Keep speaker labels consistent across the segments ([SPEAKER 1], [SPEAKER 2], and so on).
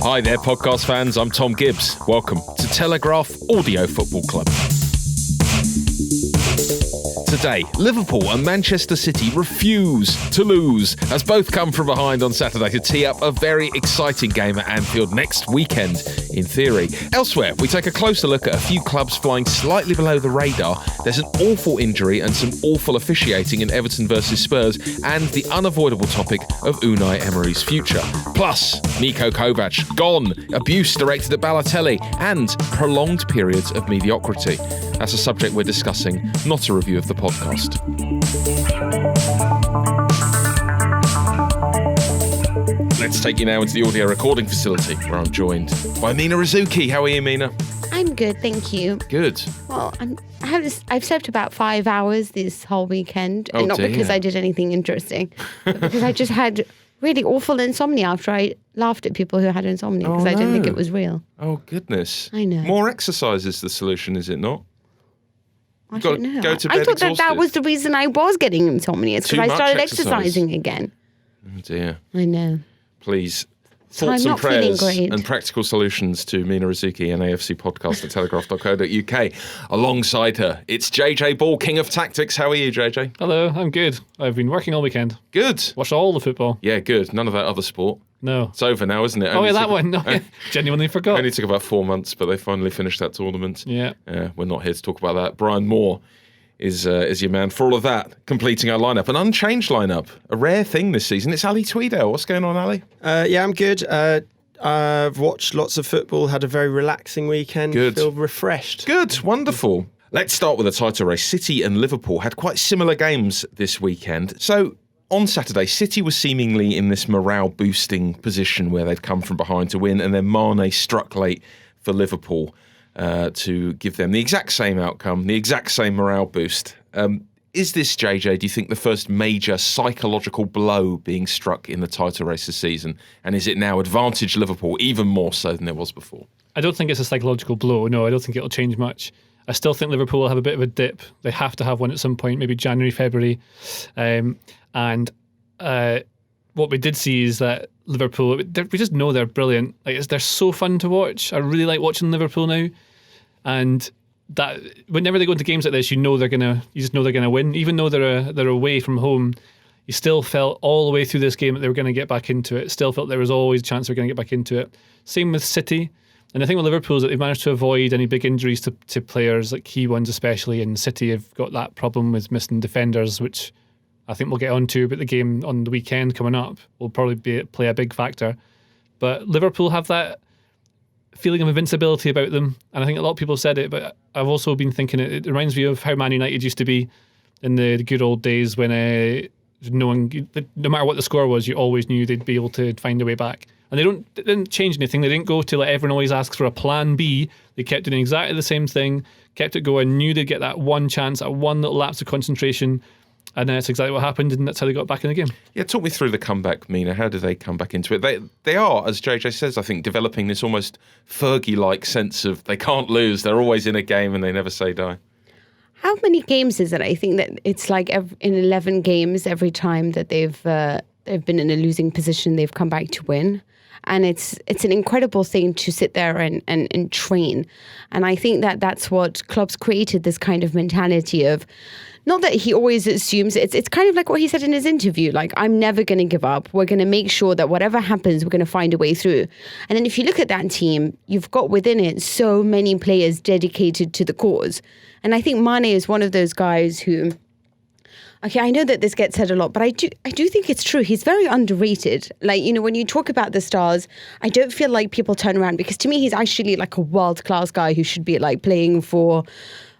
[SPEAKER 1] Hi there, podcast fans. I'm Tom Gibbs. Welcome to Telegraph Audio Football Club. Today, Liverpool and Manchester City refuse to lose as both come from behind on Saturday to tee up a very exciting game at Anfield next weekend, in theory. Elsewhere, we take a closer look at a few clubs flying slightly below the radar. There's an awful injury and some awful officiating in Everton versus Spurs, and the unavoidable topic of Unai Emery's future. Plus, Niko Kovac gone, abuse directed at Balotelli, and prolonged periods of mediocrity. That's a subject we're discussing, not a review of the podcast. Let's take you now into the audio recording facility, where I'm joined by Mina Rizuki. How are you, Mina?
[SPEAKER 2] I'm good, thank you.
[SPEAKER 1] Good.
[SPEAKER 2] Well, I've slept about 5 hours this whole weekend, and not because I did anything interesting, but because I just had really awful insomnia after I laughed at people who had insomnia because I didn't think it was real.
[SPEAKER 1] Oh, goodness.
[SPEAKER 2] I know.
[SPEAKER 1] More exercise is the solution, is it not?
[SPEAKER 2] I don't know.
[SPEAKER 1] Go to bed
[SPEAKER 2] I thought that
[SPEAKER 1] exhausted.
[SPEAKER 2] was the reason I was getting insomnia. It's because I started exercising again.
[SPEAKER 1] Oh, dear.
[SPEAKER 2] I know.
[SPEAKER 1] Please,
[SPEAKER 2] So
[SPEAKER 1] thoughts
[SPEAKER 2] I'm
[SPEAKER 1] and
[SPEAKER 2] not feeling
[SPEAKER 1] prayers
[SPEAKER 2] great.
[SPEAKER 1] and practical solutions to Mina Rizuki and AFC podcast at telegraph.co.uk. Alongside her, it's JJ Ball, King of Tactics. How are you, JJ?
[SPEAKER 3] Hello, I'm good. I've been working all weekend.
[SPEAKER 1] Good.
[SPEAKER 3] Watched all the football.
[SPEAKER 1] Yeah, good. None of that other sport.
[SPEAKER 3] No.
[SPEAKER 1] It's over now, isn't it?
[SPEAKER 3] Oh, yeah, that one. No, genuinely forgot.
[SPEAKER 1] Only took about 4 months, but they finally finished that tournament.
[SPEAKER 3] Yeah.
[SPEAKER 1] We're not here to talk about that. Brian Moore is your man for all of that, completing our lineup. An unchanged lineup, a rare thing this season. It's Ali Tweedale. What's going on, Ali?
[SPEAKER 4] Yeah, I'm good. I've watched lots of football, had a very relaxing weekend.
[SPEAKER 1] Good.
[SPEAKER 4] Feel refreshed.
[SPEAKER 1] Good, wonderful. Let's start with a title race. City and Liverpool had quite similar games this weekend. So on Saturday, City was seemingly in this morale-boosting position where they'd come from behind to win, and then Mane struck late for Liverpool to give them the exact same outcome, the exact same morale boost. Is this, JJ, do you think, the first major psychological blow being struck in the title race this season? And is it now advantage Liverpool even more so than it was before?
[SPEAKER 3] I don't think it's a psychological blow. No, I don't think it'll change much. I still think Liverpool will have a bit of a dip. They have to have one at some point, maybe January, February. And what we did see is that Liverpool, we just know they're brilliant. They're so fun to watch. I really like watching Liverpool now. And that whenever they go into games like this, you just know they're gonna win. Even though they're away from home, you still felt all the way through this game that they were going to get back into it. Still felt there was always a chance they were going to get back into it. Same with City. And the thing with Liverpool is that they've managed to avoid any big injuries to players, like key ones especially. And City have got that problem with missing defenders, which I think we'll get onto. But the game on the weekend coming up will probably play a big factor. But Liverpool have that feeling of invincibility about them, and I think a lot of people have said it, but I've also been thinking it reminds me of how Man United used to be in the good old days when no matter what the score was, you always knew they'd be able to find a way back. And they didn't change anything. They didn't go to like everyone always asks for a plan B. They kept doing exactly the same thing, kept it going, knew they'd get that one chance, that one little lapse of concentration. And that's exactly what happened, and that's how they got back in the game. Yeah,
[SPEAKER 1] talk me through the comeback, Mina. How did they come back into it? They are, as JJ says, I think, developing this almost Fergie-like sense of they can't lose. They're always in a game and they never say die.
[SPEAKER 2] How many games is it? I think that it's like in 11 games, every time that they've been in a losing position, they've come back to win. And it's an incredible thing to sit there and train. And I think that that's what Klopp's created, this kind of mentality of, not that he always assumes, it's kind of like what he said in his interview, like, I'm never going to give up. We're going to make sure that whatever happens, we're going to find a way through. And then if you look at that team, you've got within it so many players dedicated to the cause. And I think Mane is one of those guys who, okay, I know that this gets said a lot, but I do think it's true. He's very underrated. Like, you know, when you talk about the stars, I don't feel like people turn around, because to me, he's actually like a world-class guy who should be like playing for,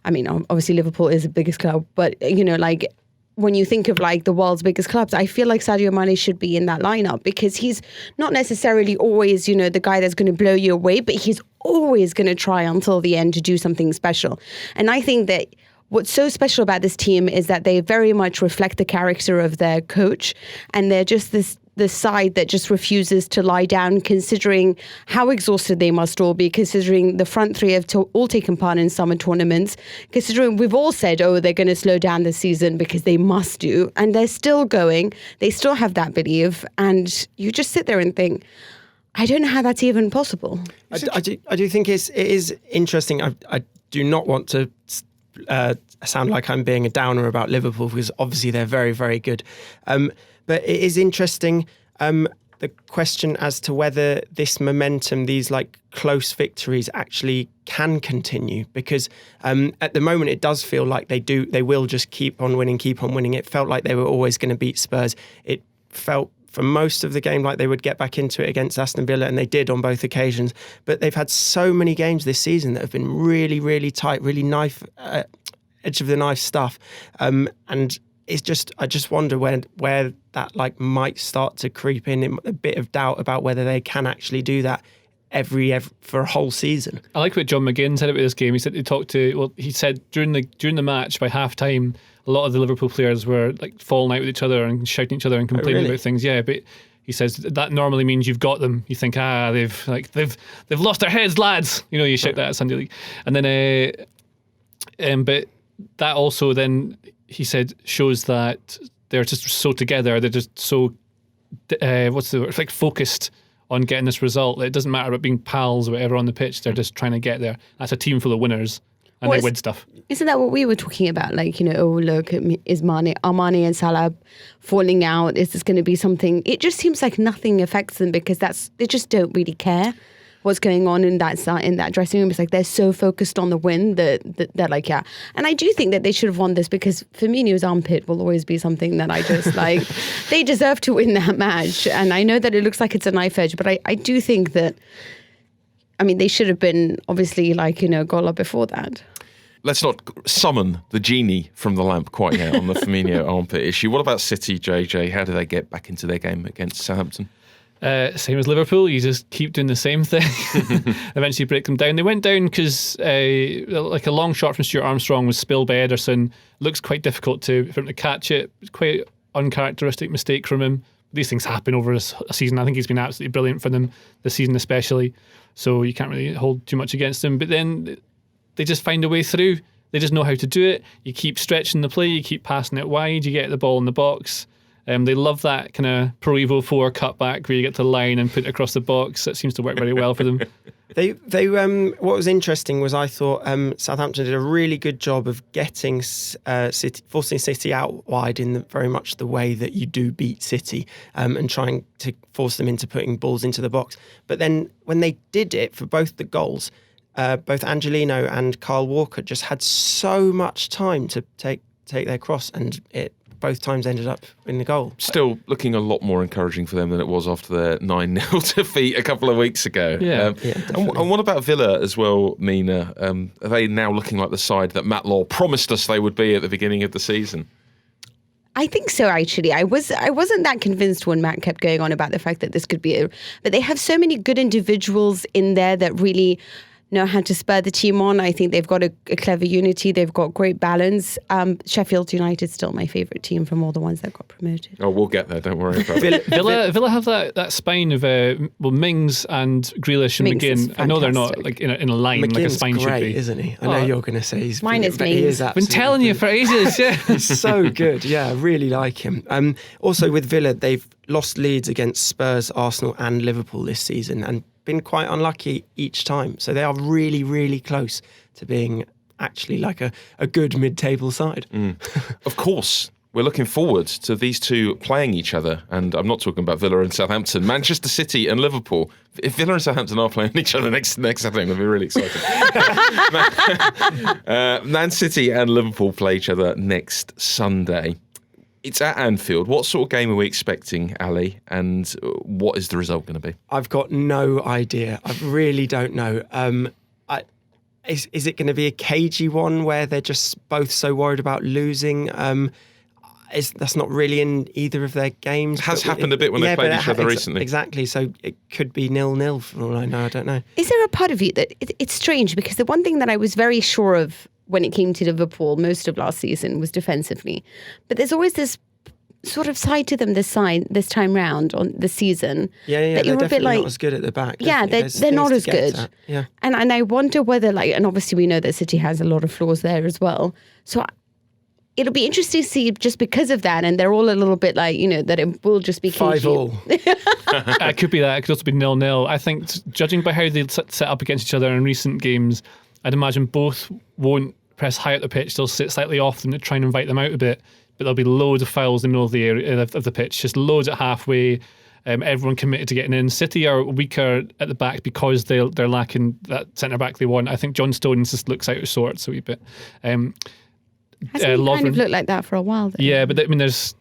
[SPEAKER 2] I mean, obviously Liverpool is the biggest club, but, you know, like when you think of like the world's biggest clubs, I feel like Sadio Mane should be in that lineup, because he's not necessarily always, you know, the guy that's going to blow you away, but he's always going to try until the end to do something special. And I think that what's so special about this team is that they very much reflect the character of their coach, and they're just this side that just refuses to lie down, considering how exhausted they must all be, considering the front three have all taken part in summer tournaments, considering we've all said, oh, they're going to slow down this season because they must do, and they're still going. They still have that belief, and you just sit there and think, I don't know how that's even possible.
[SPEAKER 4] I do think it is interesting. I do not want to sound like I'm being a downer about Liverpool, because obviously they're very, very good. But it is interesting, the question as to whether this momentum, these like close victories, actually can continue. Because at the moment it does feel like they will just keep on winning. It felt like they were always going to beat Spurs. It felt for most of the game like they would get back into it against Aston Villa, and they did on both occasions. But they've had so many games this season that have been really, really tight, really edge of the knife stuff. And it's just, I just wonder where that like might start to creep in a bit of doubt about whether they can actually do that every for a whole season.
[SPEAKER 3] I like what John McGinn said about this game. He said he said during the match by half time, a lot of the Liverpool players were like falling out with each other and shouting at each other and complaining about things. Yeah, but he says that normally means you've got them. You think, they've lost their heads, lads. You know, you shout that at Sunday League, and then but that also then, he said, shows that they're just so together. They're just so what's the word? Like focused on getting this result. It doesn't matter about being pals or whatever on the pitch. They're just trying to get there. That's a team full of winners, and they win stuff.
[SPEAKER 2] Isn't that what we were talking about? Like, oh, look, is Armani and Salah falling out? Is this going to be something? It just seems like nothing affects them, because they just don't really care what's going on in that dressing room. It's like they're so focused on the win that they're like, yeah. And I do think that they should have won this, because Firmino's armpit will always be something that I just like. They deserve to win that match. And I know that it looks like it's a knife edge, but I do think that, I mean, they should have been obviously goal up before that.
[SPEAKER 1] Let's not summon the genie from the lamp quite yet on the Firmino armpit issue. What about City, JJ? How do they get back into their game against Southampton?
[SPEAKER 3] Same as Liverpool, you just keep doing the same thing. Eventually break them down. They went down because like a long shot from Stuart Armstrong was spilled by Ederson. Looks quite difficult for him to catch it. It's quite uncharacteristic mistake from him. These things happen over a season. I think he's been absolutely brilliant for them this season especially, so you can't really hold too much against him. But then they just find a way through. They just know how to do it. You keep stretching the play, you keep passing it wide, you get the ball in the box. They love that kind of Pro Evo 4 cutback where you get to the line and put it across the box. That seems to work very well for them.
[SPEAKER 4] They what was interesting was I thought Southampton did a really good job of getting forcing City out wide in very much the way that you do beat City, and trying to force them into putting balls into the box. But then when they did it for both the goals, both Angelino and Kyle Walker just had so much time to take their cross, and it both times ended up in the goal.
[SPEAKER 1] Still looking a lot more encouraging for them than it was after their 9-0 defeat a couple of weeks ago. And what about Villa as well, Mina? Are they now looking like the side that Matt Law promised us they would be at the beginning of the season?
[SPEAKER 2] I think so, actually. I wasn't that convinced when Matt kept going on about the fact that this could be but they have so many good individuals in there that really know how to spur the team on. I think they've got a clever unity. They've got great balance. Sheffield United's still my favourite team from all the ones that got promoted.
[SPEAKER 1] Oh, we'll get there. Don't worry about it.
[SPEAKER 3] Villa have that spine of Mings and Grealish and McGinn. I know they're not like in a line
[SPEAKER 4] McGinn's
[SPEAKER 3] like a spine
[SPEAKER 4] great,
[SPEAKER 3] should be,
[SPEAKER 4] isn't he? I know you're going to say he's
[SPEAKER 2] mine is
[SPEAKER 4] Mings. He is
[SPEAKER 3] I've been telling you for ages. Yeah,
[SPEAKER 4] he's so good. Yeah, I really like him. Also with Villa, they've lost leads against Spurs, Arsenal, and Liverpool this season, and been quite unlucky each time. So they are really, really close to being actually like a good mid-table side.
[SPEAKER 1] Of course, we're looking forward to these two playing each other. And I'm not talking about Villa and Southampton, Manchester City and Liverpool. If Villa and Southampton are playing each other next Saturday, I'm going to be really excited. Man City and Liverpool play each other next Sunday. It's at Anfield. What sort of game are we expecting, Ali? And what is the result going to be?
[SPEAKER 4] I've got no idea. I really don't know. Is it going to be a cagey one where they're just both so worried about losing? That's not really in either of their games.
[SPEAKER 1] It has happened a bit when they played each other recently.
[SPEAKER 4] Exactly. So it could be 0-0 for all I know. I don't know.
[SPEAKER 2] Is there a part of you that it's strange, because the one thing that I was very sure of when it came to Liverpool most of last season was defensively. But there's always this sort of side to them this time round on the season.
[SPEAKER 4] Yeah,
[SPEAKER 2] that
[SPEAKER 4] they're
[SPEAKER 2] you're a bit like,
[SPEAKER 4] not as good at the back.
[SPEAKER 2] Yeah, they're not as good.
[SPEAKER 4] Yeah.
[SPEAKER 2] And I wonder whether, and obviously we know that City has a lot of flaws there as well. So it'll be interesting to see just because of that, and they're all a little bit like, that it will just be
[SPEAKER 4] 5-5.
[SPEAKER 3] It could be that. It could also be 0-0. I think, judging by how they set up against each other in recent games, I'd imagine both won't press high up the pitch. They'll sit slightly off them to try and invite them out a bit. But there'll be loads of fouls in the middle of the area of the pitch, just loads at halfway. Everyone committed to getting in. City are weaker at the back because they're lacking that centre back they want. I think John Stones just looks out of sorts a wee bit.
[SPEAKER 2] Hasn't he kind of looked like that for a while? Though?
[SPEAKER 3] Yeah, but but then there's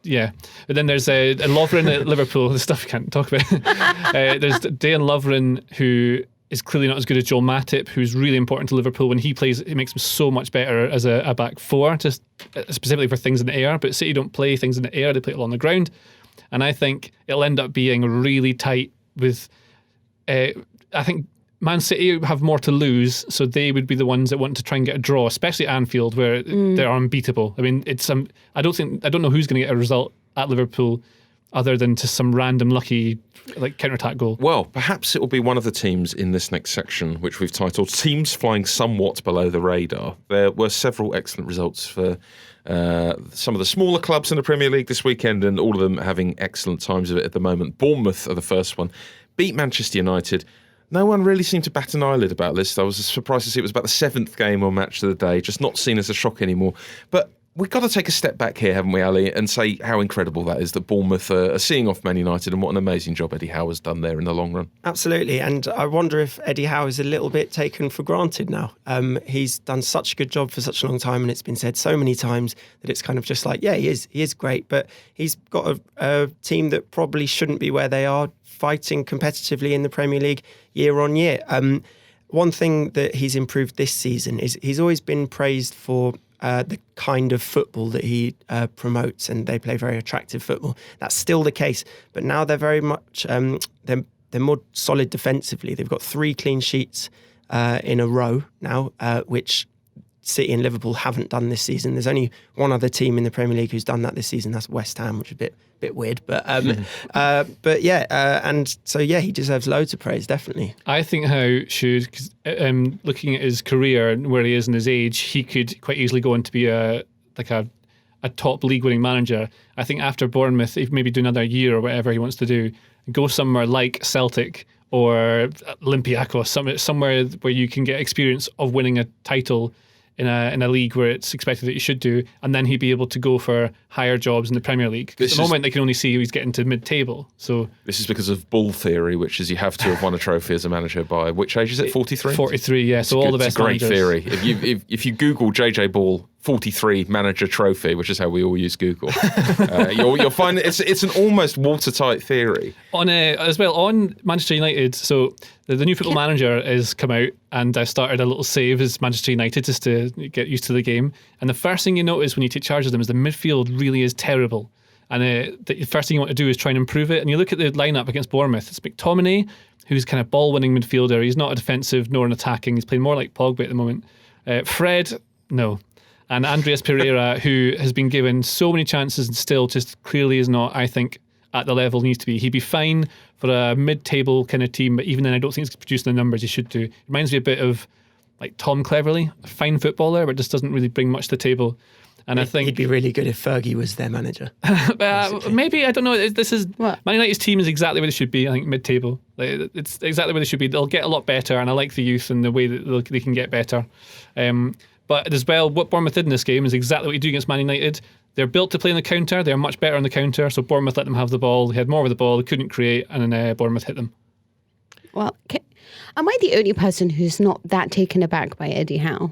[SPEAKER 3] Lovren at Liverpool. The stuff you can't talk about. There's Dejan Lovren, who is clearly not as good as Joel Matip, who's really important to Liverpool. When he plays, it makes him so much better as a back four, just specifically for things in the air. But City don't play things in the air; they play it along the ground. And I think it'll end up being really tight with. I think Man City have more to lose, so they would be the ones that want to try and get a draw, especially at Anfield, where they're unbeatable. I mean, it's I don't know who's going to get a result at Liverpool other than just some random lucky counter-attack goal.
[SPEAKER 1] Well, perhaps it will be one of the teams in this next section, which we've titled Teams Flying Somewhat Below the Radar. There were several excellent results for some of the smaller clubs in the Premier League this weekend, and all of them having excellent times of it at the moment. Bournemouth are the first one. Beat Manchester United. No one really seemed to bat an eyelid about this. I was surprised to see it was about the 7th game or match of the day, just not seen as a shock anymore. But we've got to take a step back here, haven't we, Ali, and say how incredible that is that Bournemouth are seeing off Man United, and what an amazing job Eddie Howe has done there in the long run. Absolutely,
[SPEAKER 4] and I wonder if Eddie Howe is a little bit taken for granted now. He's done such a good job for such a long time, and it's been said so many times that it's kind of just like, yeah, he is great, but he's got a team that probably shouldn't be where they are, fighting competitively in the Premier League year on year. One thing that he's improved this season is he's always been praised for the kind of football that he promotes, and they play very attractive football. That's still the case, but now they're very much they're more solid defensively. They've got 3 clean sheets in a row now, which City and Liverpool haven't done this season. There's only one other team in the Premier League who's done that this season. That's West Ham, which is a bit weird, but and so he deserves loads of praise, definitely.
[SPEAKER 3] I think Howe should, cause, looking at his career and where he is in his age, he could quite easily go on to be a top league winning manager. I think after Bournemouth, if maybe do another year or whatever he wants to do, go somewhere like Celtic or Olympiacos, somewhere where you can get experience of winning a title in a league where it's expected that you should do, and then he'd be able to go for higher jobs in the Premier League. At the moment, they can only see who he's getting to mid-table. So this
[SPEAKER 1] is because of bull theory, which is you have to have won a trophy as a manager by which age is it? 43.
[SPEAKER 3] 43, yeah. So all the best.
[SPEAKER 1] It's a great
[SPEAKER 3] managers.
[SPEAKER 1] theory. If you Google JJ Ball 43 manager trophy, which is how we all use Google, you'll find it's an almost watertight theory. On
[SPEAKER 3] Manchester United, so the new football manager has come out, and I started a little save as Manchester United just to get used to the game. And the first thing you notice when you take charge of them is the midfield really is terrible. And the first thing you want to do is try and improve it. And you look at the lineup against Bournemouth, it's McTominay, who's kind of ball-winning midfielder. He's not a defensive nor an attacking. He's playing more like Pogba at the moment. Fred, no. And Andreas Pereira, who has been given so many chances and still just clearly is not, I think, at the level he needs to be. He'd be fine for a mid-table kind of team, but even then I don't think he's producing the numbers he should do. Reminds me a bit of like Tom Cleverley, a fine footballer, but just doesn't really bring much to the table. And I think
[SPEAKER 4] he'd be really good if Fergie was their manager.
[SPEAKER 3] Maybe, I don't know. This is
[SPEAKER 2] what?
[SPEAKER 3] Man United's team is exactly where they should be. I think mid-table. It's exactly where they should be. They'll get a lot better, and I like the youth and the way that they can get better. But as well, what Bournemouth did in this game is exactly what you do against Man United. They're built to play on the counter. They're much better on the counter. So Bournemouth let them have the ball. They had more of the ball. They couldn't create, and then Bournemouth hit them.
[SPEAKER 2] Well, am I the only person who's not that taken aback by Eddie Howe?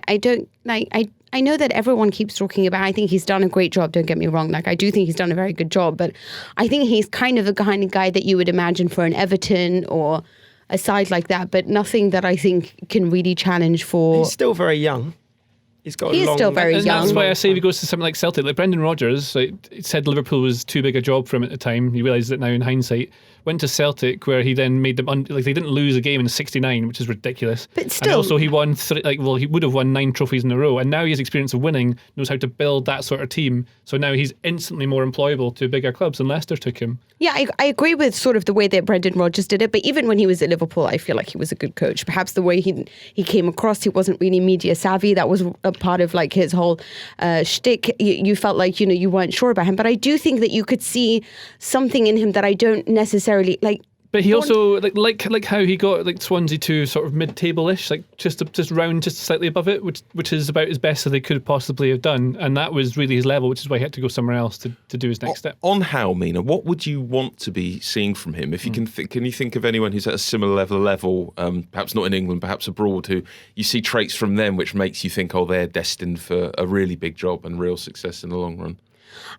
[SPEAKER 2] I don't like. I know that everyone keeps talking about. I think he's done a great job. Don't get me wrong. Like I do think he's done a very good job, but I think he's kind of the kind of guy that you would imagine for an Everton or a side like that. But nothing that I think can really challenge for.
[SPEAKER 4] He's still very young. He's
[SPEAKER 2] still very young.
[SPEAKER 3] That's why I say if he goes to something like Celtic, like Brendan Rodgers, he said Liverpool was too big a job for him at the time. He realises it now in hindsight. went to Celtic, where he then made them they didn't lose a game in '69, which is ridiculous.
[SPEAKER 2] But still,
[SPEAKER 3] and also he won he would have won 9 trophies in a row, and now he has experience of winning, knows how to build that sort of team. So now he's instantly more employable to bigger clubs than Leicester took him.
[SPEAKER 2] Yeah, I agree with sort of the way that Brendan Rodgers did it, but even when he was at Liverpool, I feel like he was a good coach. Perhaps the way he came across, he wasn't really media savvy. That was a part of like his whole shtick. You felt like, you weren't sure about him, but I do think that you could see something in him that I don't necessarily like.
[SPEAKER 3] But he also like how he got like Swansea to sort of mid-table-ish, like just round just slightly above it, which is about as best as they could possibly have done, and that was really his level, which is why he had to go somewhere else to do his next step.
[SPEAKER 1] On how, Mina, what would you want to be seeing from him? If you can you think of anyone who's at a similar level, perhaps not in England, perhaps abroad, who you see traits from them which makes you think, they're destined for a really big job and real success in the long run?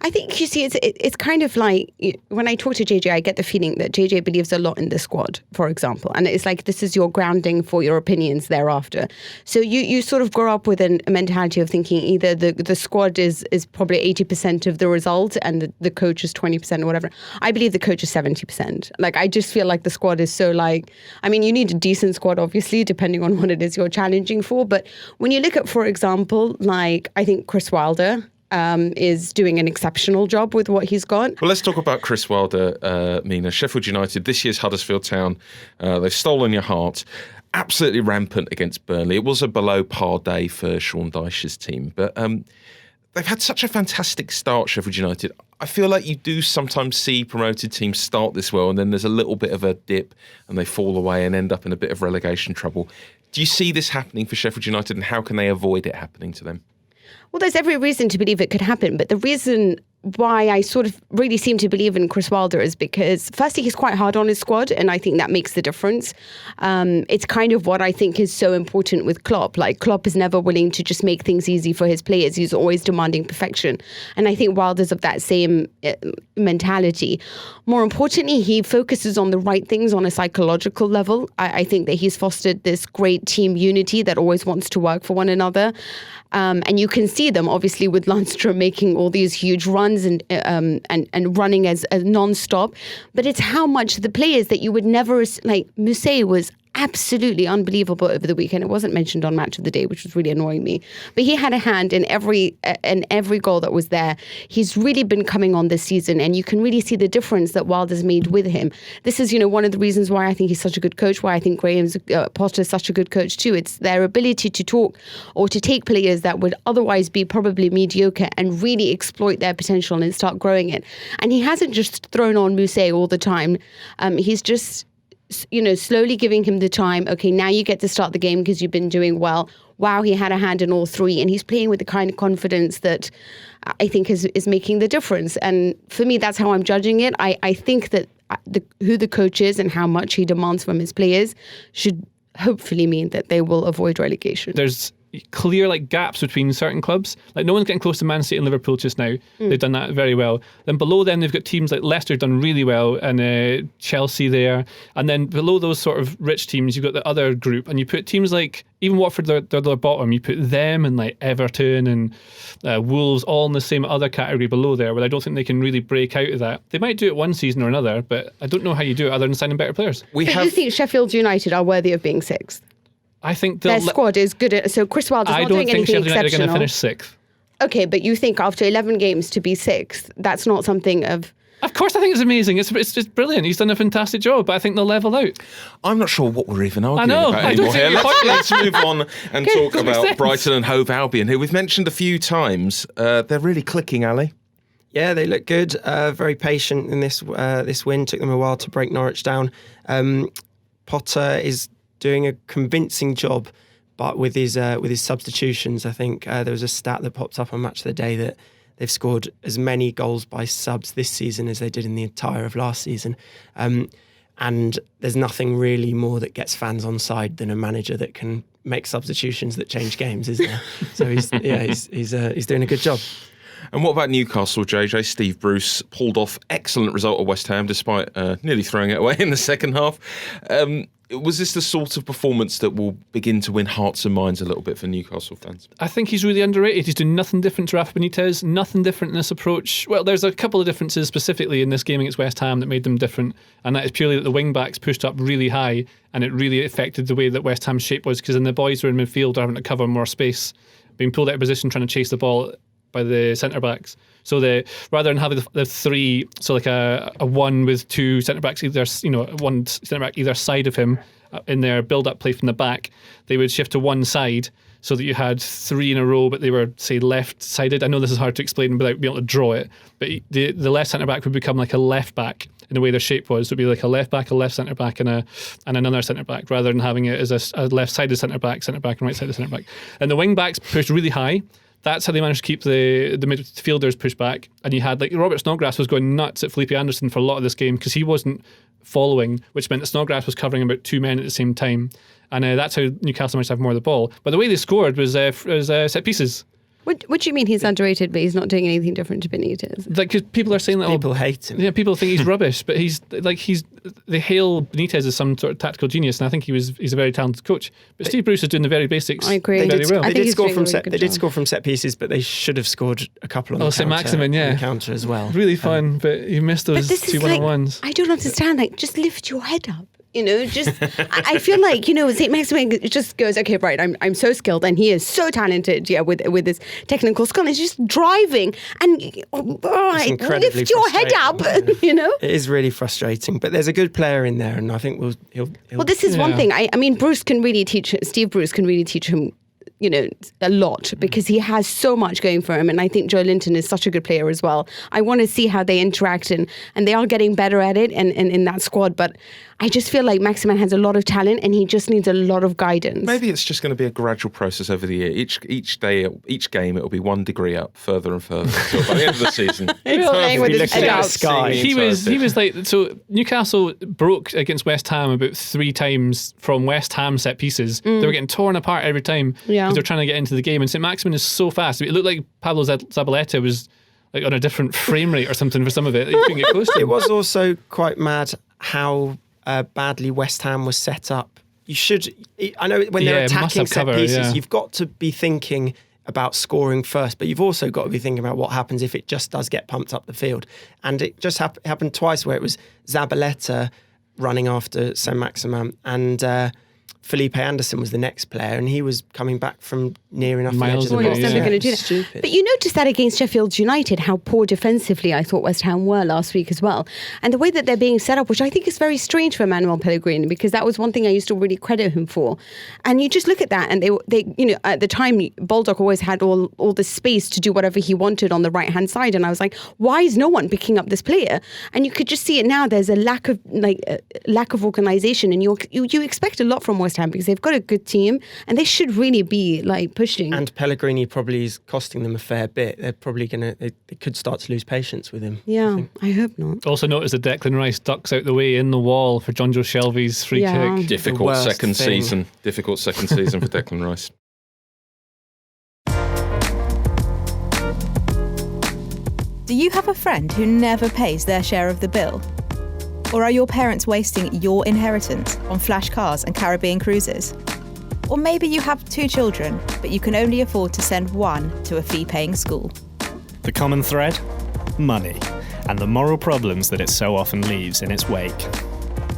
[SPEAKER 2] I think, you see, it's kind of like, when I talk to JJ, I get the feeling that JJ believes a lot in the squad, for example. And it's like, this is your grounding for your opinions thereafter. So you sort of grow up with a mentality of thinking either the squad is probably 80% of the result and the coach is 20% or whatever. I believe the coach is 70%. Like, I just feel like the squad is so you need a decent squad, obviously, depending on what it is you're challenging for. But when you look at, for example, I think Chris Wilder is doing an exceptional job with what he's got.
[SPEAKER 1] Well, let's talk about Chris Wilder, Mina. Sheffield United, this year's Huddersfield Town, they've stolen your heart. Absolutely rampant against Burnley. It was a below par day for Sean Dyche's team, but they've had such a fantastic start, Sheffield United. I feel like you do sometimes see promoted teams start this well and then there's a little bit of a dip and they fall away and end up in a bit of relegation trouble. Do you see this happening for Sheffield United, and how can they avoid it happening to them?
[SPEAKER 2] Well, there's every reason to believe it could happen, but the reason why I sort of really seem to believe in Chris Wilder is because, firstly, he's quite hard on his squad, and I think that makes the difference. It's kind of what I think is so important with Klopp. Like, Klopp is never willing to just make things easy for his players. He's always demanding perfection. And I think Wilder's of that same mentality. More importantly, he focuses on the right things on a psychological level. I think that he's fostered this great team unity that always wants to work for one another. And you can see them, obviously, with Lundstrom making all these huge runs and running as non-stop. But it's how much the players that you would never, like Mousset was absolutely unbelievable over the weekend. It wasn't mentioned on Match of the Day, which was really annoying me. But he had a hand in every goal that was there. He's really been coming on this season, and you can really see the difference that Wilder's made with him. This is, one of the reasons why I think he's such a good coach, why I think Graham Potter is such a good coach too. It's their ability to talk or to take players that would otherwise be probably mediocre and really exploit their potential and start growing it. And he hasn't just thrown on Mousset all the time. He's just slowly giving him the time. Okay, now you get to start the game because you've been doing well. Wow, he had a hand in all three, and he's playing with the kind of confidence that I think is making the difference. And for me, that's how I'm judging it. I think that who the coach is and how much he demands from his players should hopefully mean that they will avoid relegation.
[SPEAKER 3] There's clear gaps between certain clubs. No one's getting close to Man City and Liverpool just now. They've done that very well. Then below them, they've got teams like Leicester done really well, and Chelsea there. And then below those sort of rich teams, you've got the other group, and you put teams like, even Watford, they're the bottom, you put them and Everton and Wolves all in the same other category below there, where I don't think they can really break out of that. They might do it one season or another, but I don't know how you do it other than signing better players.
[SPEAKER 2] You think Sheffield United are worthy of being sixth?
[SPEAKER 3] I think
[SPEAKER 2] their squad is good. So Chris Wilder's not doing anything exceptional. I don't think Sheffield United are going to finish
[SPEAKER 3] sixth.
[SPEAKER 2] Okay, but you think after 11 games to be sixth, that's not something of...
[SPEAKER 3] Of course I think it's amazing. It's just brilliant. He's done a fantastic job, but I think they'll level out.
[SPEAKER 1] I'm not sure what we're even arguing about anymore here. Let's move on and talk about Brighton and Hove Albion, who we've mentioned a few times. They're really clicking, Ali.
[SPEAKER 4] Yeah, they look good. Very patient in this win. Took them a while to break Norwich down. Potter is doing a convincing job, but with his substitutions. I think there was a stat that popped up on Match of the Day that they've scored as many goals by subs this season as they did in the entire of last season. And there's nothing really more that gets fans on side than a manager that can make substitutions that change games, isn't there? So he's doing a good job.
[SPEAKER 1] And what about Newcastle, JJ? Steve Bruce pulled off excellent result at West Ham despite nearly throwing it away in the second half. Was this the sort of performance that will begin to win hearts and minds a little bit for Newcastle fans?
[SPEAKER 3] I think he's really underrated. He's doing nothing different to Rafa Benitez, nothing different in this approach. Well, there's a couple of differences specifically in this game against West Ham that made them different, and that is purely that the wing-backs pushed up really high, and it really affected the way that West Ham's shape was, because then the boys were in midfield having to cover more space, being pulled out of position trying to chase the ball by the centre-backs. So rather than having the three, so like a one with two centre-backs, either, one centre-back either side of him in their build-up play from the back, they would shift to one side so that you had three in a row, but they were, say, left-sided. I know this is hard to explain without being able to draw it, but the left centre-back would become like a left-back in the way their shape was. It would be like a left-back, a left centre-back, and another centre-back, rather than having it as a left-sided centre-back, and right-sided centre-back. And the wing-backs pushed really high. That's how they managed to keep the midfielders pushed back. And you had, like, Robert Snodgrass was going nuts at Felipe Anderson for a lot of this game because he wasn't following, which meant that Snodgrass was covering about two men at the same time. And that's how Newcastle managed to have more of the ball. But the way they scored was set pieces.
[SPEAKER 2] What do you mean he's underrated, but he's not doing anything different to Benitez?
[SPEAKER 3] Like, because people are saying that
[SPEAKER 4] people hate him.
[SPEAKER 3] Yeah, people think he's rubbish, but they hail Benitez as some sort of tactical genius, and I think he's a very talented coach. But Steve Bruce is doing the very basics.
[SPEAKER 2] I agree.
[SPEAKER 3] Very well.
[SPEAKER 4] They did score from set pieces, but they should have scored a couple on the counter.
[SPEAKER 3] St. Maximin, yeah,
[SPEAKER 4] on the counter as well.
[SPEAKER 3] Really fun, but you missed those two 1-on-1s.
[SPEAKER 2] I don't understand. Like, just lift your head up. I feel like, St. Maximin just goes, okay, right, I'm so skilled, and he is so talented, with his technical skill. And he's just driving and lift your head up,
[SPEAKER 4] It is really frustrating, but there's a good player in there, and I think he'll
[SPEAKER 2] Well, this is one thing. I mean, Steve Bruce can really teach him a lot, because he has so much going for him, and I think Joe Linton is such a good player as well. I want to see how they interact, and they are getting better at it and in that squad, but I just feel like Maximin has a lot of talent and he just needs a lot of guidance.
[SPEAKER 1] Maybe it's just going to be a gradual process over the year. Each day, each game, it'll be 1 degree up, further and further, until by the end of the season.
[SPEAKER 2] He's playing with his head out.
[SPEAKER 4] Sky.
[SPEAKER 3] He was like, so Newcastle broke against West Ham about 3 times from West Ham set pieces. They were getting torn apart every time because they're trying to get into the game. And St. Maximin is so fast. It looked like Pablo Zabaleta was like on a different frame rate or something for some of it. You couldn't get close to him.
[SPEAKER 4] It was also quite mad how badly West Ham was set up. I know when they're attacking set pieces, you've got to be thinking about scoring first, but you've also got to be thinking about what happens if it just does get pumped up the field. And it just happened twice, where it was Zabaleta running after St. Maximin, and Felipe Anderson was the next player, and he was coming back from near enough the edge of the box.
[SPEAKER 2] He was never going to do that.
[SPEAKER 4] Stupid.
[SPEAKER 2] But you noticed that against Sheffield United, how poor defensively I thought West Ham were last week as well. And the way that they're being set up, which I think is very strange for Manuel Pellegrini, because that was one thing I used to really credit him for. And you just look at that, and they at the time, Baldock always had all the space to do whatever he wanted on the right-hand side. And I was like, why is no one picking up this player? And you could just see it now. There's a lack of organisation, and you expect a lot from West Ham, because they've got a good team and they should really be like pushing.
[SPEAKER 4] And Pellegrini probably is costing them a fair bit. They're probably they could start to lose patience with him.
[SPEAKER 2] Yeah, I hope not.
[SPEAKER 3] Also notice that Declan Rice ducks out the way in the wall for John Joe Shelby's free kick.
[SPEAKER 1] Difficult second season for Declan Rice.
[SPEAKER 5] Do you have a friend who never pays their share of the bill? Or are your parents wasting your inheritance on flash cars and Caribbean cruises? Or maybe you have 2 children, but you can only afford to send one to a fee-paying school.
[SPEAKER 6] The common thread? Money, and the moral problems that it so often leaves in its wake.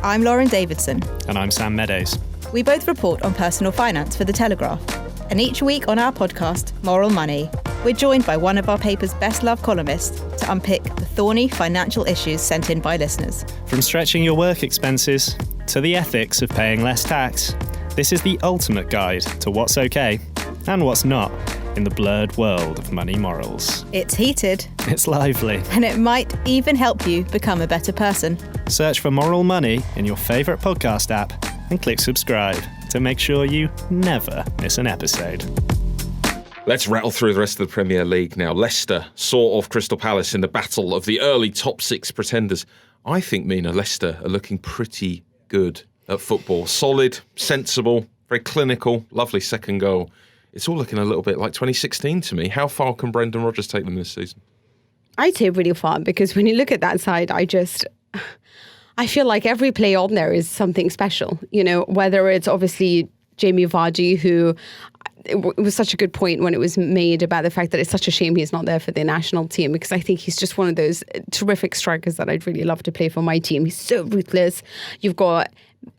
[SPEAKER 5] I'm Lauren Davidson.
[SPEAKER 6] And I'm Sam Meadows.
[SPEAKER 5] We both report on personal finance for The Telegraph. And each week on our podcast, Moral Money, we're joined by one of our paper's best-loved columnists to unpick the thorny financial issues sent in by listeners.
[SPEAKER 6] From stretching your work expenses to the ethics of paying less tax, this is the ultimate guide to what's okay and what's not in the blurred world of money morals.
[SPEAKER 5] It's heated.
[SPEAKER 6] It's lively.
[SPEAKER 5] And it might even help you become a better person.
[SPEAKER 6] Search for Moral Money in your favourite podcast app and click subscribe to make sure you never miss an episode.
[SPEAKER 1] Let's rattle through the rest of the Premier League now. Leicester saw off Crystal Palace in the battle of the early top 6 pretenders. I think, Mina, Leicester are looking pretty good at football. Solid, sensible, very clinical, lovely second goal. It's all looking a little bit like 2016 to me. How far can Brendan Rodgers take them this season?
[SPEAKER 2] I'd say really far, because when you look at that side, I feel like every play on there is something special, whether it's obviously Jamie Vardy, who it was such a good point when it was made about the fact that it's such a shame he's not there for the national team, because I think he's just one of those terrific strikers that I'd really love to play for my team. He's so ruthless. You've got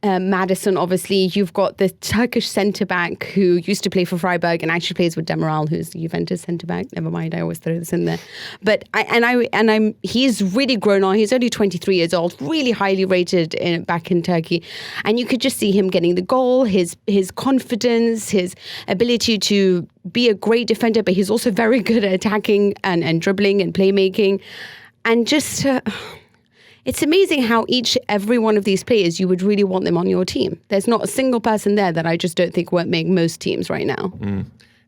[SPEAKER 2] Maddison, obviously. You've got the Turkish centre-back who used to play for Freiburg and actually plays with Demiral, who's the Juventus centre-back. Never mind, I always throw this in there. But he's really grown on. He's only 23 years old, really highly rated back in Turkey. And you could just see him getting the goal, his confidence, his ability to be a great defender, but he's also very good at attacking and dribbling and playmaking. And just... it's amazing how every one of these players, you would really want them on your team. There's not a single person there that I just don't think won't make most teams right now.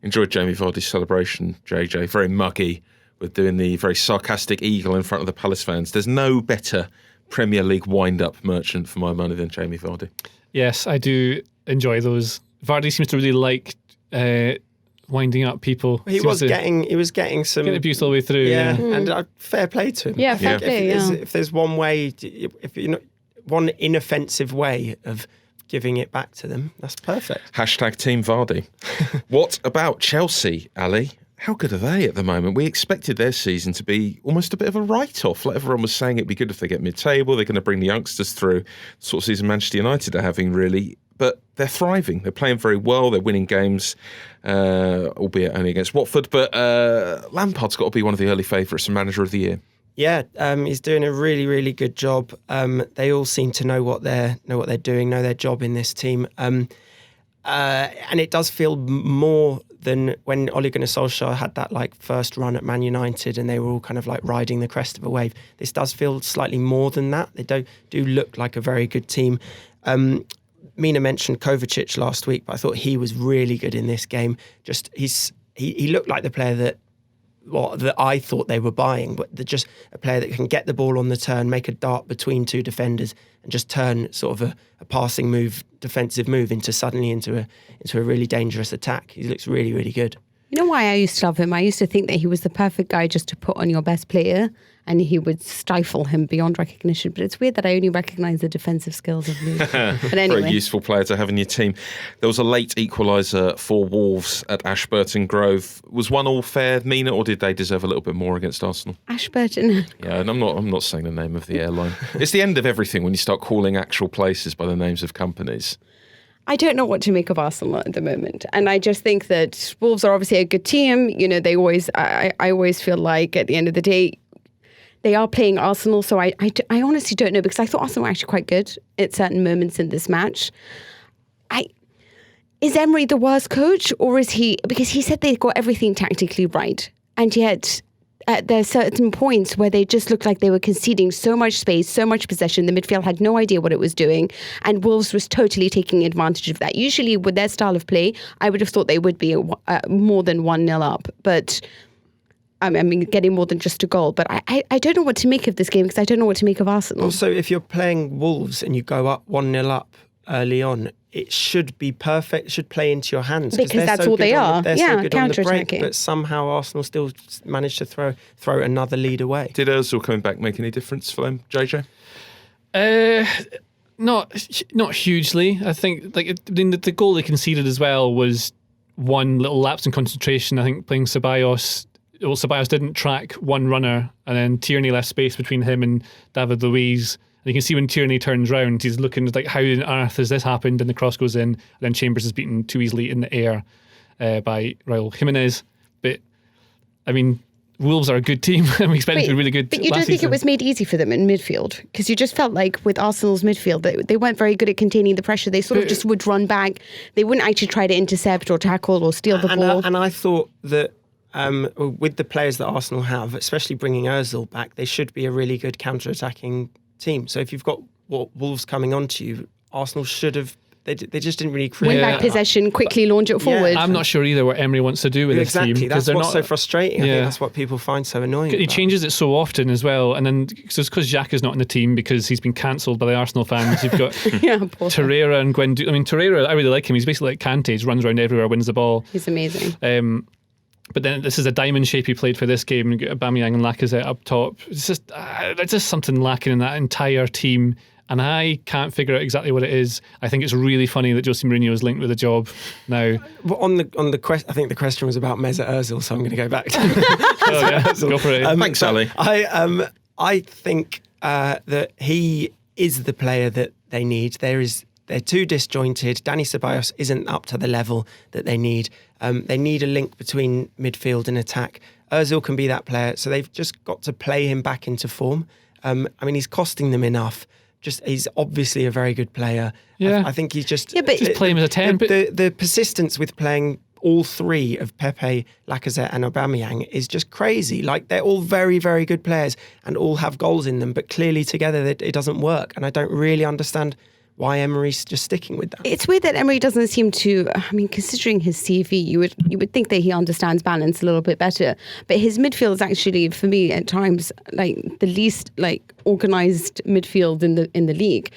[SPEAKER 1] Enjoyed Jamie Vardy's celebration, JJ. Very muggy, with doing the very sarcastic eagle in front of the Palace fans. There's no better Premier League wind-up merchant for my money than Jamie Vardy.
[SPEAKER 3] Yes, I do enjoy those. Vardy seems to really like winding up people.
[SPEAKER 4] He was getting some
[SPEAKER 3] abuse all the way through.
[SPEAKER 4] Yeah, and fair play to him.
[SPEAKER 2] Yeah, fair play.
[SPEAKER 4] If there's one way, one inoffensive way of giving it back to them, that's perfect.
[SPEAKER 1] # Team Vardy. What about Chelsea, Ali? How good are they at the moment? We expected their season to be almost a bit of a write-off. Like everyone was saying, it'd be good if they get mid-table. They're going to bring the youngsters through. The sort of season Manchester United are having, really. But they're thriving. They're playing very well. They're winning games, albeit only against Watford. But Lampard's got to be one of the early favourites and manager of the year.
[SPEAKER 4] Yeah, he's doing a really, really good job. They all seem to know what they're doing, know their job in this team. And it does feel more than when Ole Gunnar Solskjaer had that first run at Man United and they were all kind of riding the crest of a wave. This does feel slightly more than that. They do look like a very good team. Mina mentioned Kovacic last week, but I thought he was really good in this game. Just he looked like the player that I thought they were buying, but they're just a player that can get the ball on the turn, make a dart between two defenders, and just turn sort of a passing move, defensive move into a really dangerous attack. He looks really, really good.
[SPEAKER 2] You know why I used to love him? I used to think that he was the perfect guy just to put on your best player and he would stifle him beyond recognition. But it's weird that I only recognise the defensive skills of Luke. But anyway.
[SPEAKER 1] Very useful player to have in your team. There was a late equaliser for Wolves at Ashburton Grove. Was 1-1 fair, Mina, or did they deserve a little bit more against Arsenal?
[SPEAKER 2] Ashburton.
[SPEAKER 1] Yeah, and I'm not saying the name of the airline. It's the end of everything when you start calling actual places by the names of companies.
[SPEAKER 2] I don't know what to make of Arsenal at the moment. And I just think that Wolves are obviously a good team. I always feel like at the end of the day, they are playing Arsenal. So I honestly don't know, because I thought Arsenal were actually quite good at certain moments in this match. Is Emery the worst coach, or is he? Because he said they got everything tactically right. And yet there are certain points where they just looked like they were conceding so much space, so much possession. The midfield had no idea what it was doing, and Wolves was totally taking advantage of that. Usually with their style of play, I would have thought they would be more than 1-0 up, but I mean, getting more than just a goal. But I don't know what to make of this game, because I don't know what to make of Arsenal.
[SPEAKER 4] Also, if you're playing Wolves and you go up 1-0 up early on, it should be perfect. It should play into your hands,
[SPEAKER 2] because that's all they are.
[SPEAKER 4] They're so good on the break,
[SPEAKER 2] counter-attacking.
[SPEAKER 4] but somehow Arsenal still managed to throw another lead away.
[SPEAKER 1] Did Ozil coming back make any difference for them, JJ?
[SPEAKER 3] Not hugely. I think the goal they conceded as well was one little lapse in concentration. I think playing Ceballos didn't track one runner, and then Tierney left space between him and David Luiz. And you can see when Tierney turns round, he's looking like, how on earth has this happened? And the cross goes in, and then Chambers is beaten too easily in the air by Raul Jimenez. But I mean, Wolves are a good team, and we expect them to be really good.
[SPEAKER 2] But you don't think it was made easy for them in midfield? Because you just felt like with Arsenal's midfield, they weren't very good at containing the pressure. They sort of just would run back. They wouldn't actually try to intercept or tackle or steal the ball.
[SPEAKER 4] And I thought that with the players that Arsenal have, especially bringing Ozil back, they should be a really good counter-attacking team. So if you've got Wolves coming onto you, Arsenal should have. They just didn't really create.
[SPEAKER 2] Win back possession, quickly launch it forward.
[SPEAKER 3] I'm not sure either what Emery wants to do with this team.
[SPEAKER 4] Exactly, that's what's so frustrating. I think that's what people find so annoying.
[SPEAKER 3] He changes it so often as well, and then so it's because Xhaka's not in the team because he's been cancelled by the Arsenal fans. You've got Torreira and Guendouzi. I mean, Torreira, I really like him. He's basically like Kante. He runs around everywhere, wins the ball.
[SPEAKER 2] He's amazing.
[SPEAKER 3] But then this is a diamond shape he played for this game. You get Aubameyang and Lacazette up top. It's just there's just something lacking in that entire team. and I can't figure out exactly what it is. I think it's really funny that Jose Mourinho is linked with a job now.
[SPEAKER 4] Well, on the question, I think the question was about Mesut Ozil, so I'm going to go back to
[SPEAKER 3] Go for it.
[SPEAKER 1] Thanks, Ali.
[SPEAKER 4] I think that he is the player that they need. They're too disjointed. Dani Ceballos isn't up to the level that they need. They need a link between midfield and attack. Ozil can be that player, so they've just got to play him back into form. He's costing them enough. He's obviously a very good player.
[SPEAKER 3] Yeah.
[SPEAKER 4] I think he's just...
[SPEAKER 2] Yeah, but
[SPEAKER 3] just play him as a 10.
[SPEAKER 4] The persistence with playing all three of Pepe, Lacazette and Aubameyang is just crazy. Like, they're all very, very good players and all have goals in them, but clearly together it doesn't work. And I don't really understand why Emery's just sticking with that.
[SPEAKER 2] It's weird that Emery doesn't seem to, considering his CV, you would think that he understands balance a little bit better. But his midfield is actually, for me, at times, like the least organised midfield in the league.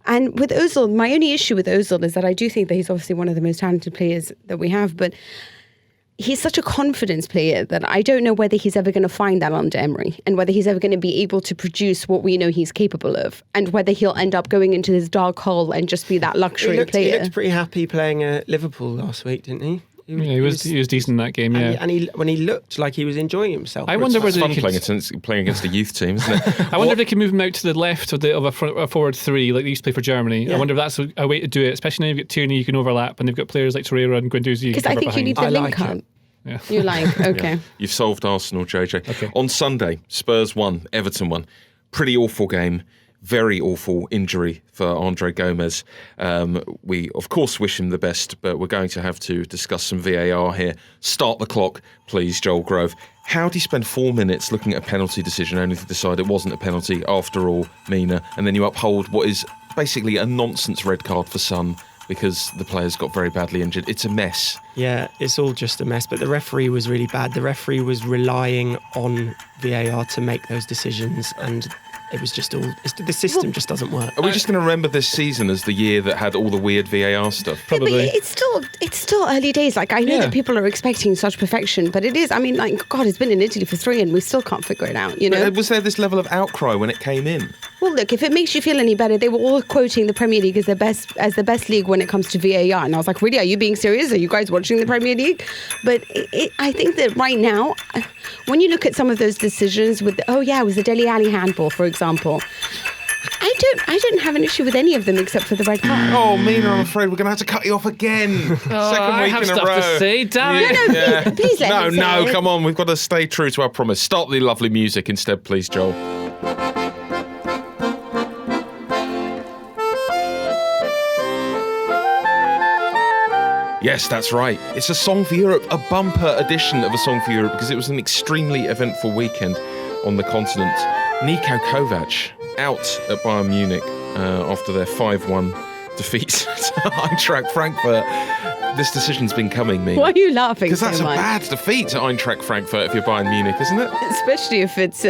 [SPEAKER 2] And with Ozil, my only issue with Ozil is that I do think that he's obviously one of the most talented players that we have, but he's such a confidence player that I don't know whether he's ever going to find that under Emery, and whether he's ever going to be able to produce what we know he's capable of, and whether he'll end up going into this dark hole and just be that luxury player.
[SPEAKER 4] He looked pretty happy playing at Liverpool last week, didn't he?
[SPEAKER 3] He was decent in that game, yeah.
[SPEAKER 4] And when he looked like he was enjoying himself.
[SPEAKER 3] I wonder whether
[SPEAKER 1] It's fun playing against a youth team, isn't it?
[SPEAKER 3] I wonder if they can move him out to the left of a forward three, like they used to play for Germany.
[SPEAKER 4] Yeah.
[SPEAKER 3] I wonder if that's a way to do it, especially now you've got Tierney, you can overlap, and they've got players like Torreira and Guendouzi.
[SPEAKER 2] Because I think you need the link up.
[SPEAKER 3] Yeah.
[SPEAKER 2] You like, okay.
[SPEAKER 1] Yeah. You've solved Arsenal, JJ.
[SPEAKER 3] Okay.
[SPEAKER 1] On Sunday, Spurs won, Everton won. Pretty awful game. Very awful injury for Andre Gomes. We, of course, wish him the best, but we're going to have to discuss some VAR here. Start the clock, please, Joel Grove. How do you spend 4 minutes looking at a penalty decision only to decide it wasn't a penalty after all, Mina, and then you uphold what is basically a nonsense red card for Son because the players got very badly injured? It's a mess.
[SPEAKER 4] Yeah, it's all just a mess, but the referee was really bad. The referee was relying on VAR to make those decisions, and it was just the system just doesn't work.
[SPEAKER 1] Are we just going to remember this season as the year that had all the weird VAR stuff?
[SPEAKER 3] Probably.
[SPEAKER 2] Yeah, but it's still early days. Like, I know that people are expecting such perfection, but it is. God, it's been in Italy for 3 and we still can't figure it out. You know?
[SPEAKER 1] But was there this level of outcry when it came in?
[SPEAKER 2] Well, look, if it makes you feel any better, they were all quoting the Premier League as the best league when it comes to VAR, and I was like, really? Are you being serious? Are you guys watching the Premier League? But I think that right now, when you look at some of those decisions with, it was the Dele Alli handball, for example. I don't have an issue with any of them except for the red card.
[SPEAKER 1] Oh, Mina, I'm afraid we're going to have to cut you off again. Second
[SPEAKER 3] I
[SPEAKER 1] week
[SPEAKER 3] have
[SPEAKER 1] in a
[SPEAKER 3] stuff
[SPEAKER 1] row.
[SPEAKER 3] to say, damn it.
[SPEAKER 2] No, please let me say it.
[SPEAKER 1] Come on, we've got to stay true to our promise. Start the lovely music instead, please, Joel. Yes, that's right. It's a Song for Europe, a bumper edition of a Song for Europe, because it was an extremely eventful weekend on the continent. Niko Kovac out at Bayern Munich after their 5-1 defeat to Eintracht Frankfurt. This decision's been coming, me.
[SPEAKER 2] Why are you laughing
[SPEAKER 1] Because
[SPEAKER 2] so
[SPEAKER 1] that's
[SPEAKER 2] much?
[SPEAKER 1] a bad defeat to Eintracht Frankfurt if you're Bayern Munich, isn't it?
[SPEAKER 2] Especially if it's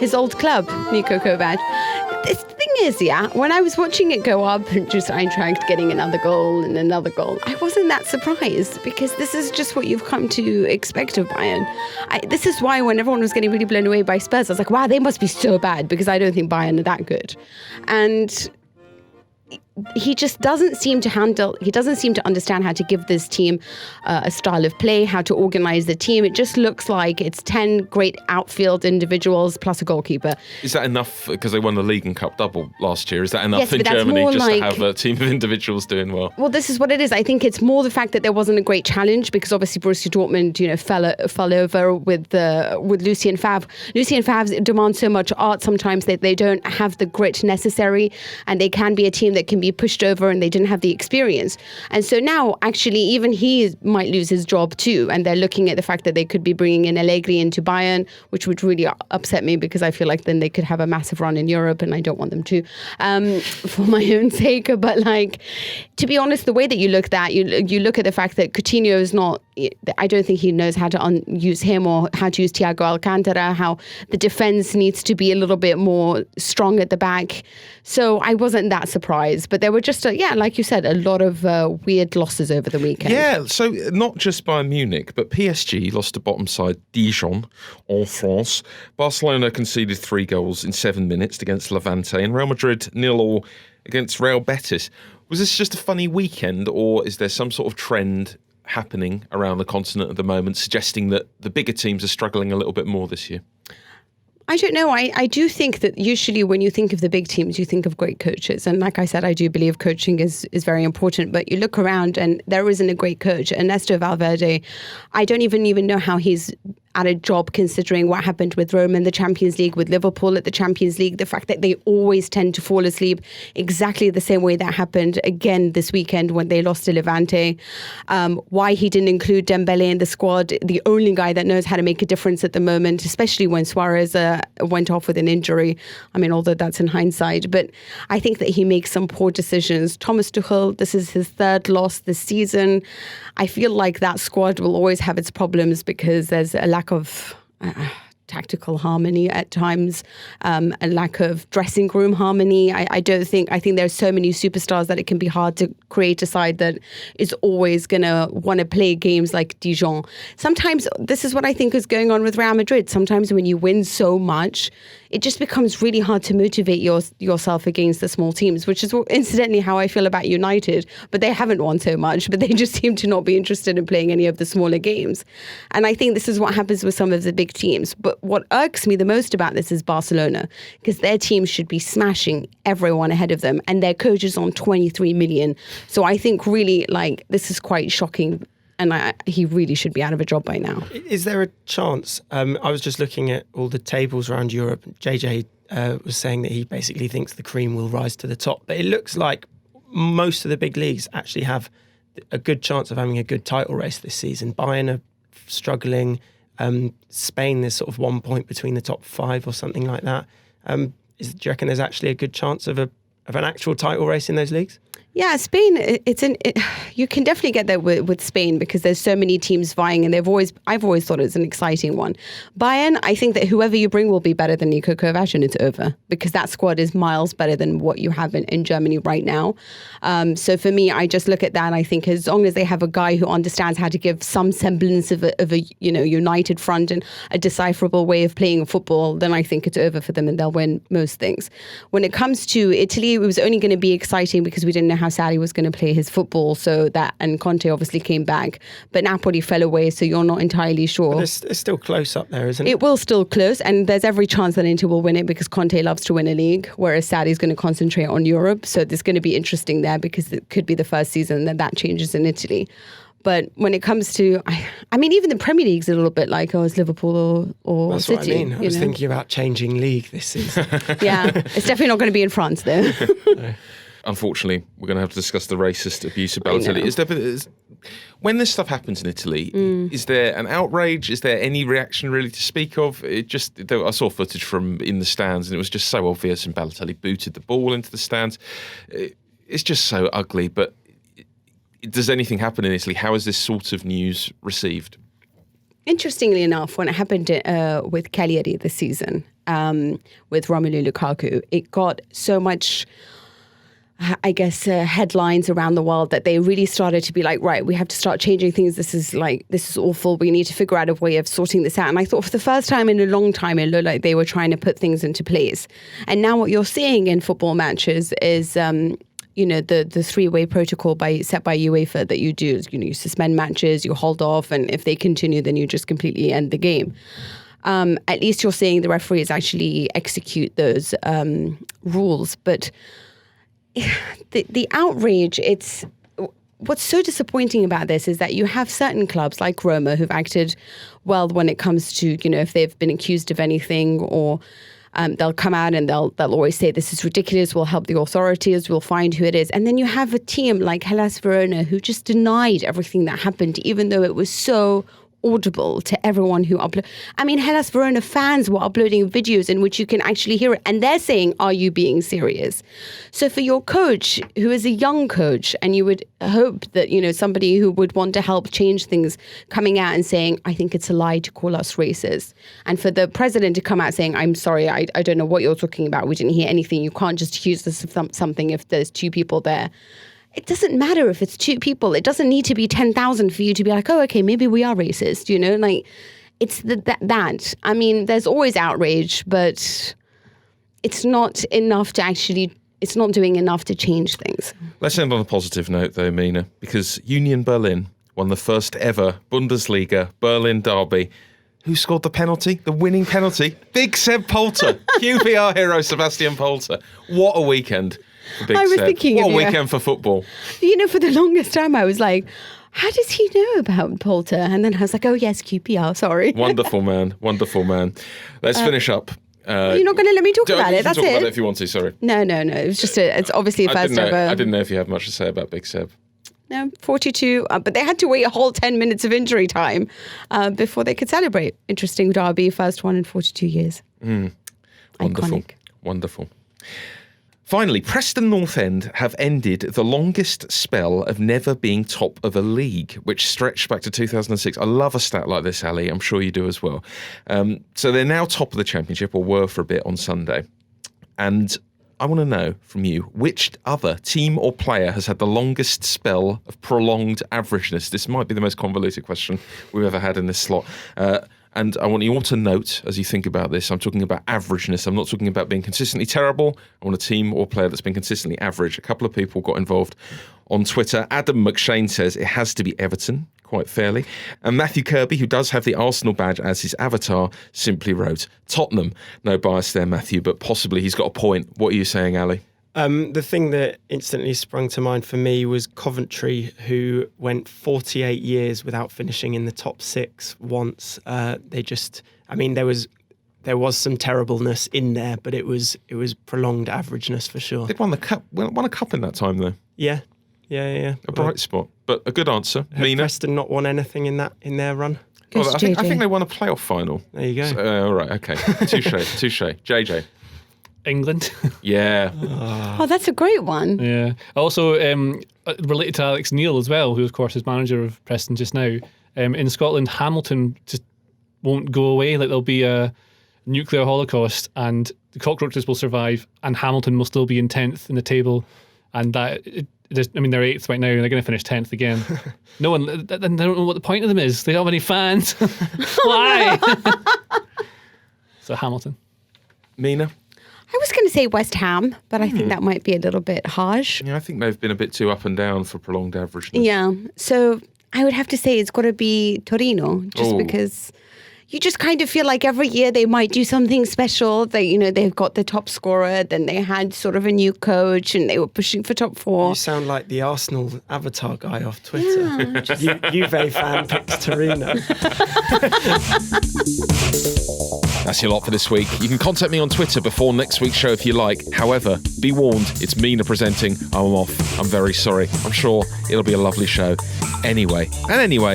[SPEAKER 2] his old club, Niko Kovac. The thing is, when I was watching it go up and just Eintracht getting another goal and another goal, I wasn't that surprised because this is just what you've come to expect of Bayern. This is why when everyone was getting really blown away by Spurs, I was like, wow, they must be so bad because I don't think Bayern are that good. And he just doesn't seem to understand how to give this team a style of play, how to organise the team. It just looks like it's 10 great outfield individuals plus a goalkeeper.
[SPEAKER 1] Is that enough, because they won the League and Cup double last year, is that enough in
[SPEAKER 2] but that's
[SPEAKER 1] Germany
[SPEAKER 2] more
[SPEAKER 1] just
[SPEAKER 2] like-
[SPEAKER 1] to have a team of individuals doing well?
[SPEAKER 2] Well, this is what it is. I think it's more the fact that there wasn't a great challenge because obviously Borussia Dortmund, fell over with Lucien Favre. Lucien Favre demands so much art sometimes that they don't have the grit necessary, and they can be a team that can be pushed over, and they didn't have the experience. And so now, actually, even he might lose his job too. And they're looking at the fact that they could be bringing in Allegri into Bayern, which would really upset me because I feel like then they could have a massive run in Europe, and I don't want them to, for my own sake. But to be honest, the way that you look at that, you look at the fact that Coutinho is not. I don't think he knows how to use him or how to use Thiago Alcantara. How the defense needs to be a little bit more strong at the back. So I wasn't that surprised, but But there were just, like you said, a lot of weird losses over the weekend.
[SPEAKER 1] Yeah, so not just Bayern Munich, but PSG lost to bottom side Dijon en France. Barcelona conceded 3 goals in 7 minutes against Levante, and Real Madrid 0-0 against Real Betis. Was this just a funny weekend, or is there some sort of trend happening around the continent at the moment suggesting that the bigger teams are struggling a little bit more this year?
[SPEAKER 2] I don't know. I do think that usually when you think of the big teams, you think of great coaches. And like I said, I do believe coaching is very important. But you look around and there isn't a great coach. Ernesto Valverde, I don't even know how he's at a job considering what happened with Roma in the Champions League, with Liverpool at the Champions League, the fact that they always tend to fall asleep exactly the same way that happened again this weekend when they lost to Levante. Why he didn't include Dembele in the squad, the only guy that knows how to make a difference at the moment, especially when Suarez went off with an injury. I mean, although that's in hindsight, but I think that he makes some poor decisions. Thomas Tuchel, this is his 3rd loss this season. I feel like that squad will always have its problems because there's a lack of tactical harmony at times, a lack of dressing room harmony. I think there's so many superstars that it can be hard to create a side that is always going to want to play games like Dijon. Sometimes this is what I think is going on with Real Madrid. Sometimes when you win so much, it just becomes really hard to motivate yourself against the small teams, which is incidentally how I feel about United. But they haven't won so much, but they just seem to not be interested in playing any of the smaller games. And I think this is what happens with some of the big teams. But what irks me the most about this is Barcelona, because their team should be smashing everyone ahead of them, and their coach is on 23 million. So I think really, this is quite shocking. And he really should be out of a job by now.
[SPEAKER 4] Is there a chance? I was just looking at all the tables around Europe. JJ was saying that he basically thinks the cream will rise to the top. But it looks like most of the big leagues actually have a good chance of having a good title race this season. Bayern are struggling. Spain, there's sort of 1 point between the top 5 or something like that. Do you reckon there's actually a good chance of an actual title race in those leagues?
[SPEAKER 2] Yeah, Spain, you can definitely get there with Spain because there's so many teams vying, and I've always thought it's an exciting one. Bayern, I think that whoever you bring will be better than Niko Kovac, and it's over because that squad is miles better than what you have in Germany right now. So for me, I just look at that and I think as long as they have a guy who understands how to give some semblance of a united front and a decipherable way of playing football, then I think it's over for them and they'll win most things. When it comes to Italy, it was only going to be exciting because we didn't know how Sarri was going to play his football, and Conte obviously came back, but Napoli fell away, so you're not entirely sure.
[SPEAKER 4] But it's still close up there, isn't it?
[SPEAKER 2] It will still close, and there's every chance that Inter will win it because Conte loves to win a league, whereas Sarri's going to concentrate on Europe, so there's going to be interesting there because it could be the first season that changes in Italy. But when it comes to, I mean, even the Premier League's a little bit like, it's Liverpool or
[SPEAKER 4] That's
[SPEAKER 2] City.
[SPEAKER 4] What I mean. I was thinking about changing league this season.
[SPEAKER 2] Yeah, it's definitely not going to be in France, though.
[SPEAKER 4] No.
[SPEAKER 1] Unfortunately, we're going to have to discuss the racist abuse of Balotelli. When this stuff happens in Italy, is there an outrage? Is there any reaction really to speak of? I saw footage from in the stands, and it was just so obvious. And Balotelli booted the ball into the stands. It's just so ugly. But does anything happen in Italy? How is this sort of news received?
[SPEAKER 2] Interestingly enough, when it happened with Cagliari this season, with Romelu Lukaku, it got so much, I guess, headlines around the world that they really started to be like, right, we have to start changing things. This is awful. We need to figure out a way of sorting this out. And I thought for the first time in a long time, it looked like they were trying to put things into place. And now what you're seeing in football matches is, the three-way protocol set by UEFA that you do. You suspend matches, you hold off, and if they continue, then you just completely end the game. At least you're seeing the referees actually execute those rules. But the outrage, what's so disappointing about this is that you have certain clubs like Roma who've acted well when it comes to, if they've been accused of anything, or they'll come out and they'll always say this is ridiculous, we'll help the authorities, we'll find who it is. And then you have a team like Hellas Verona who just denied everything that happened, even though it was so audible to everyone who upload. I mean, Hellas Verona fans were uploading videos in which you can actually hear it, and they're saying, "Are you being serious?" So for your coach, who is a young coach, and you would hope that, you know, somebody who would want to help change things, coming out and saying, "I think it's a lie to call us racist," and for the president to come out saying, "I'm sorry, I don't know what you're talking about. We didn't hear anything. You can't just accuse us of something if there's two people there." It doesn't matter if it's two people. It doesn't need to be 10,000 for you to be like, "Oh, okay, maybe we are racist," you know? Like, it's that. I mean, there's always outrage, but it's not enough to actually, it's not doing enough to change things.
[SPEAKER 1] Let's end on a positive note, though, Mina, because Union Berlin won the first ever Bundesliga Berlin derby. Who scored the penalty? The winning penalty? Big Seb Polter. QPR hero Sebastian Polter. What a weekend. Big
[SPEAKER 2] I was
[SPEAKER 1] Seb.
[SPEAKER 2] thinking
[SPEAKER 1] what
[SPEAKER 2] of
[SPEAKER 1] a
[SPEAKER 2] you.
[SPEAKER 1] weekend for football.
[SPEAKER 2] You know, for the longest time, I was like, how does he know about Polter? And then I was like, oh, yes, QPR, sorry.
[SPEAKER 1] Wonderful man. Wonderful man. Let's finish up.
[SPEAKER 2] You're not going to let me talk about
[SPEAKER 1] you
[SPEAKER 2] it.
[SPEAKER 1] can
[SPEAKER 2] That's
[SPEAKER 1] talk
[SPEAKER 2] it.
[SPEAKER 1] about it if you want to, sorry.
[SPEAKER 2] No. It was just it's obviously a first ever.
[SPEAKER 1] I didn't know if you had much to say about Big Seb.
[SPEAKER 2] No, 42. But they had to wait a whole 10 minutes of injury time before they could celebrate. Interesting derby, first one in 42 years.
[SPEAKER 1] Wonderful.
[SPEAKER 2] Iconic.
[SPEAKER 1] Wonderful. Finally, Preston North End have ended the longest spell of never being top of a league, which stretched back to 2006. I love a stat like this, Ali. I'm sure you do as well. So they're now top of the Championship, or were for a bit on Sunday. And I want to know from you, which other team or player has had the longest spell of prolonged averageness? This might be the most convoluted question we've ever had in this slot. And I want you all to note, as you think about this, I'm talking about averageness. I'm not talking about being consistently terrible. I want a team or player that's been consistently average. A couple of people got involved on Twitter. Adam McShane says it has to be Everton, quite fairly. And Matthew Kirby, who does have the Arsenal badge as his avatar, simply wrote Tottenham. No bias there, Matthew, but possibly he's got a point. What are you saying, Ali?
[SPEAKER 4] The thing that instantly sprung to mind for me was Coventry, who went 48 years without finishing in the top six once. There was some terribleness in there, but it was prolonged averageness for sure.
[SPEAKER 1] They'd won the cup. Won a cup in that time, though.
[SPEAKER 4] Yeah.
[SPEAKER 1] A bright spot, but a good answer.
[SPEAKER 4] Have
[SPEAKER 1] Mina?
[SPEAKER 4] Preston not won anything in their run?
[SPEAKER 1] Well, I think
[SPEAKER 2] JJ.
[SPEAKER 1] they won a playoff final.
[SPEAKER 4] There you go.
[SPEAKER 1] So, all right, okay. Touche. JJ.
[SPEAKER 3] England.
[SPEAKER 1] Yeah.
[SPEAKER 2] Oh, that's a great one.
[SPEAKER 3] Yeah. Also, related to Alex Neil as well, who of course is manager of Preston just now. In Scotland, Hamilton just won't go away. Like, there'll be a nuclear holocaust, and the cockroaches will survive, and Hamilton will still be in 10th in the table, and that. They're 8th right now, and they're going to finish 10th again. No one, they don't know what the point of them is. They don't have any fans. Why? So Hamilton.
[SPEAKER 1] Mina?
[SPEAKER 2] I was going to say West Ham, but I think that might be a little bit harsh.
[SPEAKER 1] Yeah, I think they've been a bit too up and down for prolonged averageness.
[SPEAKER 2] Yeah. So I would have to say it's got to be Torino, just because you just kind of feel like every year they might do something special. They, you know, they've got the top scorer, then they had sort of a new coach, and they were pushing for top four.
[SPEAKER 4] You sound like the Arsenal avatar guy off Twitter.
[SPEAKER 2] Yeah,
[SPEAKER 4] Juve fan picks Torino.
[SPEAKER 1] That's your lot for this week. You can contact me on Twitter before next week's show if you like. However, be warned, it's Mina presenting. I'm off. I'm very sorry. I'm sure it'll be a lovely show. Anyway,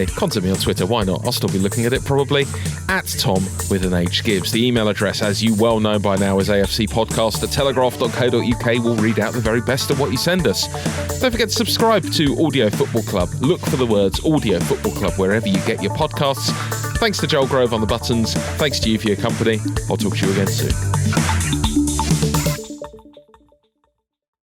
[SPEAKER 1] contact me on Twitter. Why not? I'll still be looking at it probably. @Tom with an H Gibbs. The email address, as you well know by now, is afcpodcast@telegraph.co.uk. We'll read out the very best of what you send us. Don't forget to subscribe to Audio Football Club. Look for the words Audio Football Club wherever you get your podcasts. Thanks to Joel Grove on the buttons. Thanks to you for your company. I'll talk to you again soon.